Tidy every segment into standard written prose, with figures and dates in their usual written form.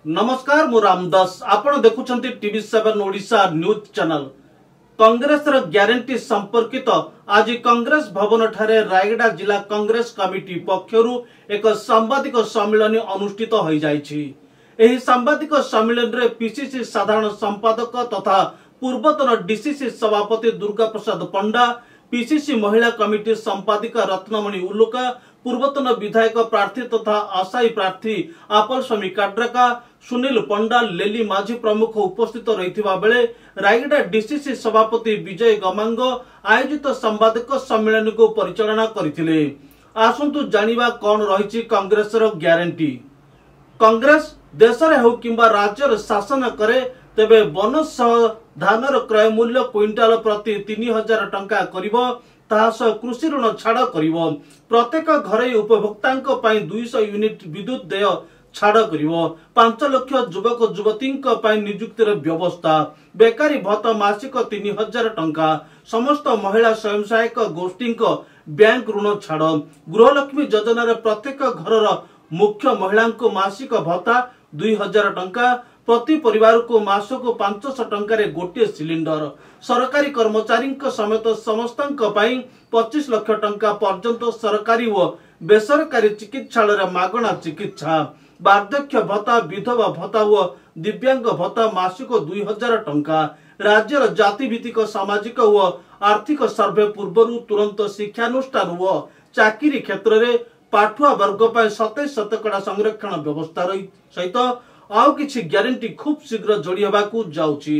नमस्कार मु रामदास आपण देखुछंती टीवी7 ओडिशा न्यूज चैनल। कांग्रेस र ग्यारंटी संपर्कित आज कांग्रेस भवन ठारे रायगड़ा जिला कांग्रेस कमिटी पक्षरु एक सांबादिक सम्मेलन अनुष्ठित होई जायछि। एही सांबादिक सम्मेलन रे पीसीसी साधारण संपादक तथा पूर्वतन डीसीसी सभापति दुर्गा प्रसाद पंडा, पीसीसी महिला कमिटी संपादिका रत्नमणि उल्लुका, पूर्वतन विधायक प्रार्थी तथा आशायी प्रार्थी आपल स्वामी काड्रका, सुनील पंडा, लेली माझी प्रमुख उपस्थित रहिथिबा बेले रायगड़ा डीसीसी सभापति विजय गमांग आयोजित संवादक सम्मेलन को परिचालना करथिले। आसंतु जानिबा कोन रहिछि कांग्रेस रो ग्यारंटी। कांग्रेस देश रे हो किंबा राज्य रे शासन करे तेबे बोनस सह धानर क्रय मूल्य क्विंटाल प्रति 3000 टंका करिवो, ताहासह कृषि ऋण छाड़ करिवो। प्रत्येक घरे उपभोक्तांक पई 200 यूनिट विद्युत देय छाड़ करिवो। 5 लाख युवक युवतींक पई नियुक्तिर व्यवस्था, बेकारी भत्ता मासिक 3000 टंका, समस्त महिला स्वयं सहायक गोष्ठींक बैंक ऋण छाड़, गृहलक्ष्मी योजना रे प्रत्येक घरर मुख्य महिला को मासिक भत्ता 2000 टंका, प्रति परिवार को मासक 500 टंका गोटे सिलिंडर, सरकारी कर्मचारी समेत समस्त 25 लाख टंका पर्यंत सरकारी व बेसरकारी चिकित्सालय मागणा चिकित्सा, वार्धक्य भत्ता, विधवा भत्ता व दिव्यांग भत्ता मासिक 2000 टंका, राज्यर जाति भित्तिक सामाजिक व आर्थिक सर्वे पूर्व तुरंत शिक्षानुष्ठान व चाकरी क्षेत्र में पाठुआ वर्ग 27% संरक्षण व्यवस्था सहित आउ किछि ग्यारंटी खूब शीघ्र जोड़ी होबाकू जाउछि।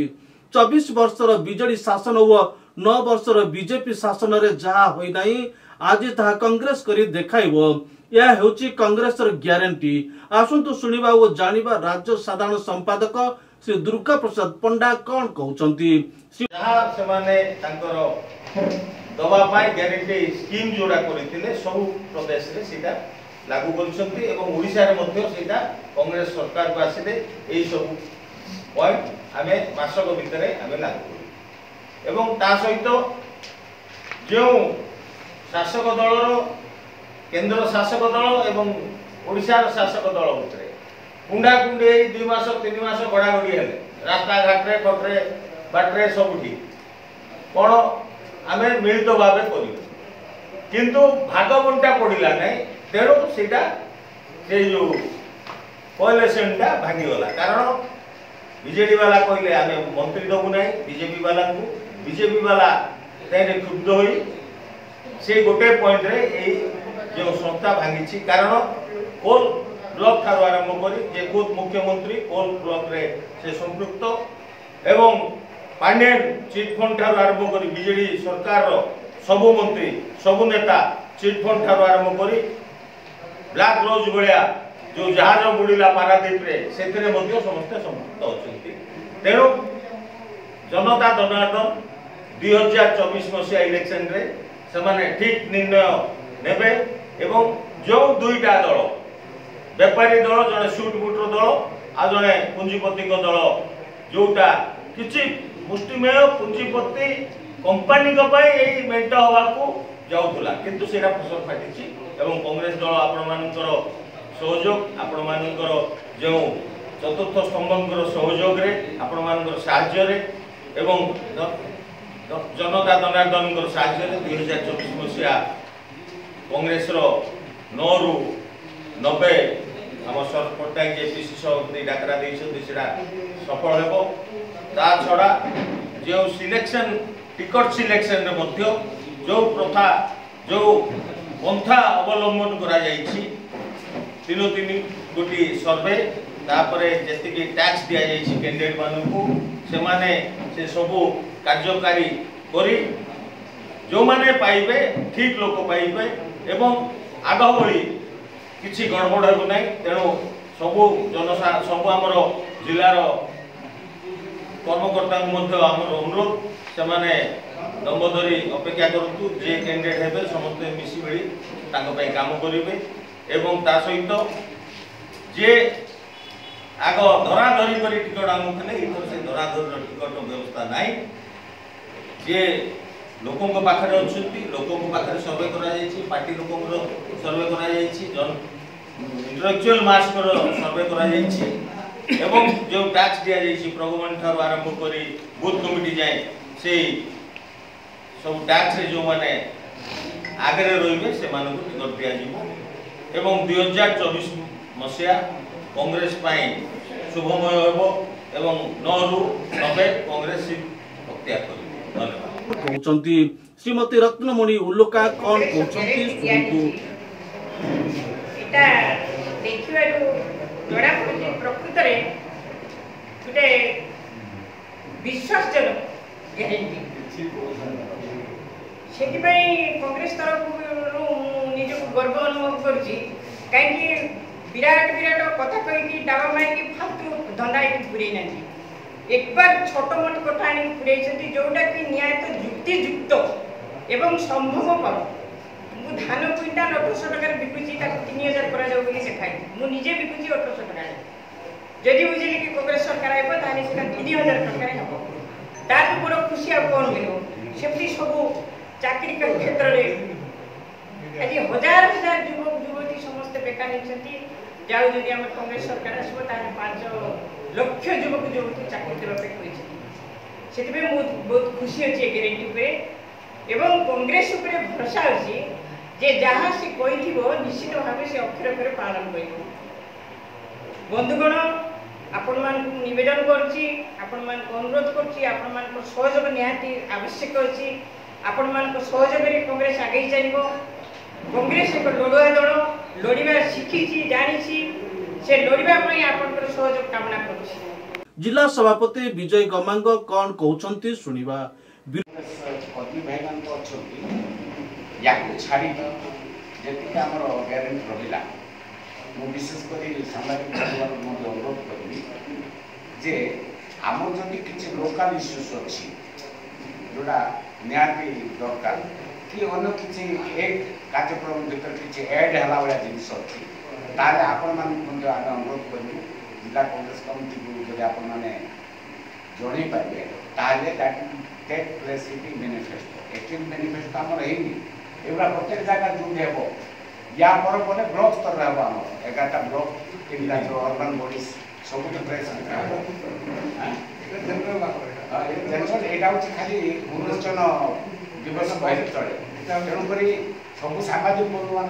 24 वर्षर बीजेडी शासन व 9 वर्षर बीजेपी शासन रे जहा होई नाही आज ताहा कांग्रेस करी देखाइबो। या हेउछि कांग्रेस र ग्यारंटी। आसंतु सुनिबा व जानिबा राज्य साधारण संपादक श्री दुर्गा प्रसाद पंडा कोन कहउचंती। जहा से माने तांकर दबा पाई ग्यारंटी स्कीम जोड़ा करिथिले सब प्रदेश रे सीधा लागू करछंती एवं ओडिसा रे मध्ये सीधा कांग्रेस सरकार को आसीले एई सब पॉइंट आमे मासक भितरे आमे लागू करू। एवं ता सहित जो शासक दलर केंद्र शासक दल एवं ओडिसा रो शासक दल भितरे कुंडा कुंडे 2 मास 3 मास गडा गडी हेले रास्ता घाट रे कटरे बाटरे सबुठी कोन आमे मिलित भाबे करियो, किंतु भाग बंटा पड़िला नै। तेणु सीटा से जो कोअलिशन टा भांगी गला, कारण बीजेडी वाला कहले आमे मंत्री दबु नै, बीजेपी वाला को बीजेपी वाला तेरे क्षुब्ध होई से गोटे पॉइंट रे ए जो संस्था भांगी छी। कारण कोल ब्लॉक थारो आरंभ करी जे खुद मुख्यमंत्री कोल ब्लॉक रे से संपृक्त एवं पांडेन चिट फंड थारो आरंभ करी बीजेडी सरकार रो सबु मंत्री सबु नेता चिट फंड थारो आरंभ करी ब्लैक रोज भलिया जो जहाज बुड़ीला पारादीप रे सेथिरे मध्ये समस्त संपृक्त अछंती। तेणु जनता जनार्दन 2024 मसिया इलेक्शन रे समाने ठीक निर्णय नेबे एवं जो दुईटा दल व्यापारी दल जने सूट बूट दल आ जने पूंजीपति को दल जोटा किछि मुष्टिमेय पूंजीपति कंपनी को पई एई मेंट होवा को जाउथुला, किंतु सेरा फसर फाटिछि एवं कांग्रेस दल आपण मानकर सहयोग आपण मानकर जो चतुर्थ स्तंभकर सहयोग रे आपण मानकर सहाय्य रे एवं जनता जनार्दन सहाय्य रे 2024 मसिया कांग्रेस रो 9 रु 90 हम सरपटा के पीसी सभापति डाकरा दैछथि सेडा सफल हेबो। ता छडा जो सिलेक्शन टिकट सिलेक्शन रे मध्ये जो प्रथा जो पंथा अवलंबन करा जाइछि 3 गोटी सर्वे तापरे जति की टैक्स दिया जाइछि कैंडिडेट मानकू से माने से सब कार्यकारी करी जो माने पाइबे ठीक लोक पाइबे एवं आग भली किछि गड़बड़ हेबो नै। तेणु सब जनसा सब आमर जिलार कर्मकर्ता मध्य आमर अनुरोध से माने दम्बधरी अपेक्षा करतु जे कैंडिडेट हेबे समस्त मिसी मिली तांको पई काम करिवे एवं ता सहित जे आग धरा धरी करी टिकट आमुथले इथर से धरा धरी टिकट व्यवस्था नाही। जे लोकों को पाखरे अछंती लोकों को पाखरे सर्वे करा जायछि, पार्टी लोकों को सर्वे करा जायछि, जन इंटेलेक्चुअल मास को सर्वे करा जायछि एवं जो टैक्स दिया जाइए प्रभुमान ठार आरंभ करी बूथ कमिटी जाए से सब टैक्स रे जो माने आगे रहिबे से मानक टिकट दिया जिवो एवं 2024 मसिया कांग्रेस पाई शुभमय होबो एवं 9 रु 90 कांग्रेस हत्या करिबो। धन्यवाद। कहउचंती श्रीमती रत्नमणि उल्लोका कोन कहउचंती सुनतु एटा देखिबारु जोड़ा पड़े प्रकृत रे गोटे विश्वासजनक ग्यारंटी से कांग्रेस तरफ निजक गर्व अनुभव करुच्ची कहीं विराट विराट कथा कहीकि डाबा मारिकी फालतू धंदा ये पूरे ना एक बार छोट मोट कथा आनी पूरे जोटा कि न्याय युक्तियुक्त एवं संभवपर मु धान क्विंटाल 1800 टका बिकुची 3000 करा जाऊ बोली देखाई मु निजे बिकुची 1800 टका जदि बुझिले कि कांग्रेस सरकार आइबो ताने सेटा 3000 टका रे हबो तार बड़ खुशी आ कोन मिलो सेफ्टी सब चाकरी का क्षेत्र रे आज हजार हजार युवक युवती समस्त बेकार निछंती जाऊ जदि हम कांग्रेस सरकार आसबो ताने 5 लाख युवक युवती चाकरी देबा पे कहिछि सेति मु बहुत खुशी अछि ग्यारंटी पे एवं कांग्रेस ऊपर भरोसा अछि जे जहाँ से कहिथिबो निश्चित भाव से अक्षर अक्षर पालन करिबो। बंधुगण आपण मान निवेदन करछि आपण मान अनुरोध करछि आपण मान को सहयोग निहाती आवश्यक अछि आपण मान को सहयोग रे कांग्रेस आगे चलिबो। कांग्रेस एक लड़ुआ दल लड़िबा शिखिछि जानिछि से लड़िबा पई आपण को सहयोग कामना करछि। जिला सभापति विजय गमांग कोन कहउचंती सुनिबा कदी भाईमान तो अछंती याकू छाड़ी जेतिक आमर ग्यारंटी रहिला मु विशेष करी सामाजिक परिवार मध्ये अनुरोध करबी जे आमर जदि किछि लोकल इश्यूज अछि जोडा न्याय दरकार कि अन्य किछि एक कार्यक्रम भीतर किछि ऐड हला वाला जिनिस अछि ताले आपण मान मध्ये अनुरोध करबी जिला कांग्रेस कमिटी को जदि आपण माने जोड़ी पाइबे ताले that take place in manifesto actual manifesto हमर हेनी एवरा प्रत्येक जगह जो हेबो या पर परे ब्लॉक स्तर रहबो हमर 11टा ब्लॉक इनला जो अर्बन बॉडीज सब तो प्रेस रहबो हां जनरल एटा होची खाली उन्मोचन दिवस बाहिर चले तेणु करी सब सामाजिक बंधुमान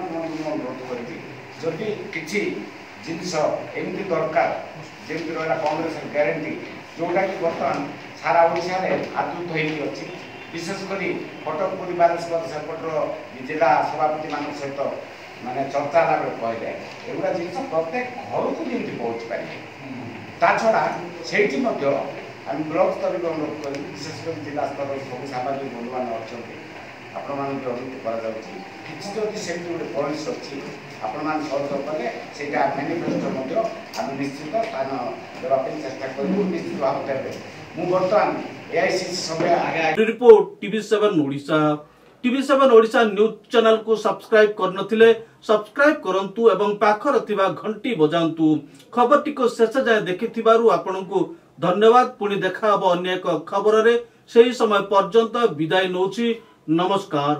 अनुरोध करबी जदि किछि जिनिस एमती दरकार जेमती रहला कांग्रेस ग्यारंटी जोटा कि वर्तमान सारा ओडिशा रे आदृत होई अछि विशेष करी कटक पुरी बालेश्वर सेपटर जिला सभापति मान सहित माने चर्चा लागे कहले एगुड़ा जिनिस प्रत्येक घर को जेमती पहुँच पारे ता छड़ा सेठी मध्य हम ब्लॉक स्तर अनुरोध करी विशेष कर जिला स्तर सब सामाजिक बंधुमान अच्छे आपण मान अनुरोध करा जाउछि किछि जदि सेठी गोटे पॉइंट्स अछि आपण मान सहयोग कले सेटा मैनिफेस्टो मध्य हम निश्चित स्थान देबा ପାଇଁ चेष्टा करबो निश्चित भाव देबे मु वर्तमान एआईसीसी सभा आगे report टीवी7 Odisha टीवी7 Odisha news channel को सब्सक्राइब करनथिले सब्सक्राइब करंतु एवं पाखर थिबा घंटी बजांतु खबरटी को शेष जाय देखिथिबारु आपनकु धन्यवाद। पुणी देखा हबो अन्य एक खबर रे सेही समय पर्यंत विदाय नोछि। नमस्कार।